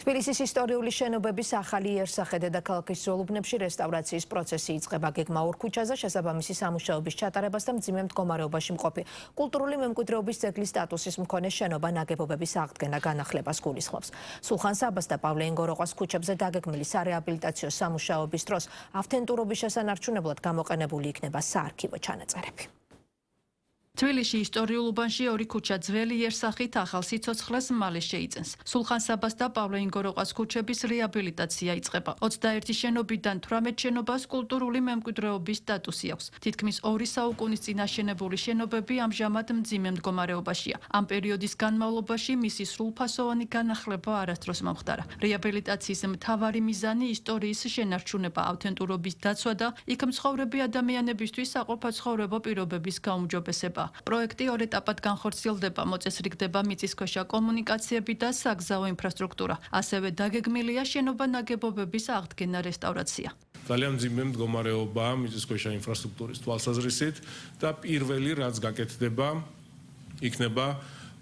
თბილისის ისტორიული შენობების ახალი იერსახე დედაქალაქის ზოლუბნებში რესტავრაციის პროცესი იწყება. გეგმა ორ ქუჩაზე შესაბამისი სამუშაოების ჩატარებას და მძიმე მდგომარეობაში მყოფი კულტურული მემკვიდრეობის ძეგლის სტატუსის მქონე შენობა ნაგებობების აღდგენა განახლებას გულისხმობს. სულხან საბას და პავლე ინგოროყვას ქუჩებზე დაგეგმილი სარეაბილიტაციო სამუშაოების დროს ავთენტურობის შესანარჩუნებლად გამოყენებული იქნება საარქივო ჩანაწერები. თბილისში ისტორიულ უბანში ორი ქუჩა ძველი იერსახით ახალ სიცოცხლეს მალე შეიძენს. სულხან საბას და პავლე ინგოროყვას ქუჩების რეაბილიტაცია იწყება. 21 შენობიდან 18 შენობას კულტურული მემკვიდრეობის სტატუსი აქვს. თითქმის 2 საუკუნის წინ აშენებული შენობები ამჟამად მძიმე მდგომარეობაშია. ამ პერიოდის განმავლობაში მისი სრულფასოვანი განახლება არასდროს მომხდარა. რეაბილიტაციის მთავარი მიზანი ისტორიის შენარჩუნება, ავთენტურობის დაცვა და იქ მცხოვრები ადამიანებისთვის საყოფაცხოვრებო პირობების გაუმჯობესება. პროექტი ორ ეტაპად განხორციელდება, მოწესრიგდება მიწისქვეშა კომუნიკაციები და საგზაო ინფრასტრუქტურა. ასევე დაგეგმილია შენობა ნაგებობების აღდგენა, რესტავრაცია. ძალიან მძიმე მდგომარეობაა მიწისქვეშა ინფრასტრუქტურის თვალსაზრისით და პირველი რაც გაკეთდება იქნება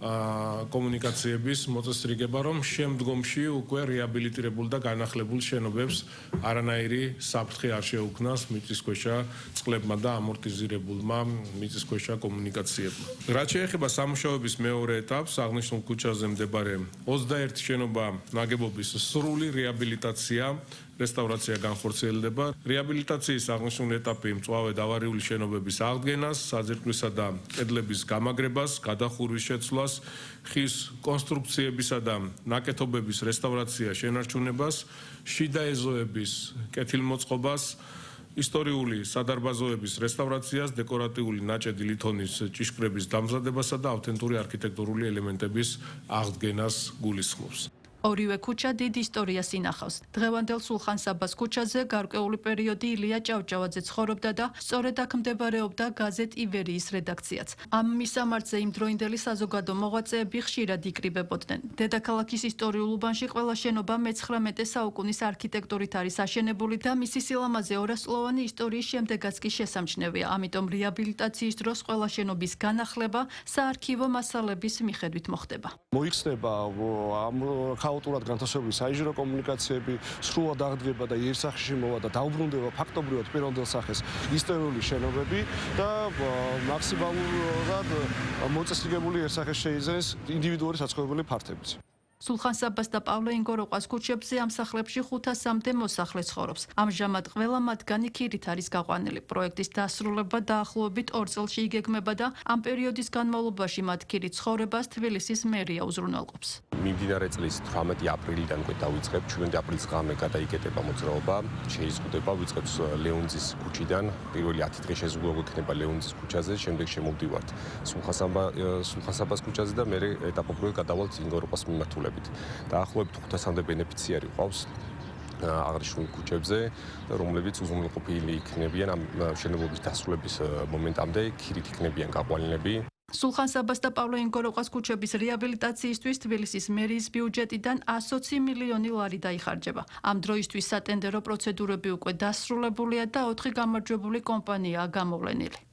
კომუნიკაციების მოწესრიგება, რომ შემდგომში უკვე რეაბილიტირებულ და განახლებულ შენობებს არანაირი საფრთხე არ შეუქმნას მიწისქვეშა წყლებმა და ამორტიზირებულმა მიწისქვეშა კომუნიკაციებმა. რაც შეეხება სამუშაოების მეორე ეტაპს, აღნიშნულ ქუჩაზე მდებარე 21 შენობა ნაგებობის სრული რეაბილიტაცია რესტავრაცია განხორციელდება. რეაბილიტაციის აღნიშნული ეტაპი მწვავედ ავარიული შენობების აღდგენას, საძირკვლისა და კედლების გამაგრებას, გადახურვის შეცვლას, ხის კონსტრუქციებისა და ნაკეთობების რესტავრაცია შენარჩუნებას, შიდა ეზოების კეთილმოწყობას, ისტორიული სადარბაზოების რესტავრაციას, დეკორატიული ნაჭედი ლითონის ჭიშკრების დამზადებასა და ავთენტური არქიტექტურული ელემენტების აღდგენას გულისხმობს. ორივე ქუჩა დიდ ისტორიას ინახავს. დღევანდელ სულხან საბას ქუჩაზე გარკვეული პერიოდი ილია ჭავჭავაძე ცხოვრობდა და სწორედ აქ მდებარეობდა გაზეთ ივერიის რედაქციაც. ამ მისამართზე იმდროინდელი საზოგადო მოღვაწეები ხშირად იკრიბებოდნენ. დედაქალაქის ისტორიულ უბანში ყველა შენობა მე-19 საუკუნის არქიტექტურით არის აშენებული და მისი სილამაზე ორასწლოვანი ისტორიის შემდეგაც კი შესამჩნევია. ამიტომ რეაბილიტაციის დროს ყველა შენობის განახლება საარქივო მასალების მიხედვით მოხდება. მოიხსნება ხაოტურად განთავსებული საინჟინრო კომუნიკაციები, სრულად აღდგება და იერსახეში მოვა და დაუბრუნდება ფაქტობრივად პიროვნდელ სახეს ისტორიული შენობები და მაქსიმალურად მოწესრიგებული იერსახეს შეიძენს ინდივიდუალური საცხოვრებელი ფართებიც. სულხან საბას და პავლე ინგოროყვას ქუჩებზე ამ სახლებში 500-მდე მოსახლე ცხოვრობს. ამჟამად ყველა მათგანი ქირით არის გაყვანილი. პროექტის დასრულება დაახლოებით 2 წელში იგეგმება და ამ პერიოდის განმავლობაში მათ ქირით ცხოვრებას თბილისის მერია უზრუნველყოფს. მიმდინარე წლის 18 აპრილიდან უკვე დავიწყებ, 7 aprilს ღამე გადაიკეტება მოძრაობა, შეიზღუდება, ვიწყებთ ლეონძის ქუჩიდან, პირველი 10 დღე შეზღუდვა გვექნება ლეონძის ქუჩაზე, შემდეგ შემოვდივართ სულხან საბას ქუჩაზე და მერე ეტაპობრივად გადავალთ ინგოროყვას მიმართულებით. დაახლოებით 500-მდე ბენეფიციარი ყავს აღნიშნულ ქუჩებზე, რომლებიც უზრუნველყოფილი იქნებიან ამ შენობების დასრულების მომენტამდე, ქირით იქნებიან გაყვანილები. სულხან საბას და პავლე ინგოროყვას ქუჩების რეაბილიტაციისთვის თბილისის მერიის ბიუჯეტიდან 120 მილიონი ლარი დაიხარჯება. ამ დროისთვის სატენდერო პროცედურები უკვე დასრულებულია და 4 გამარჯვებული კომპანიაა გამოვლენილი.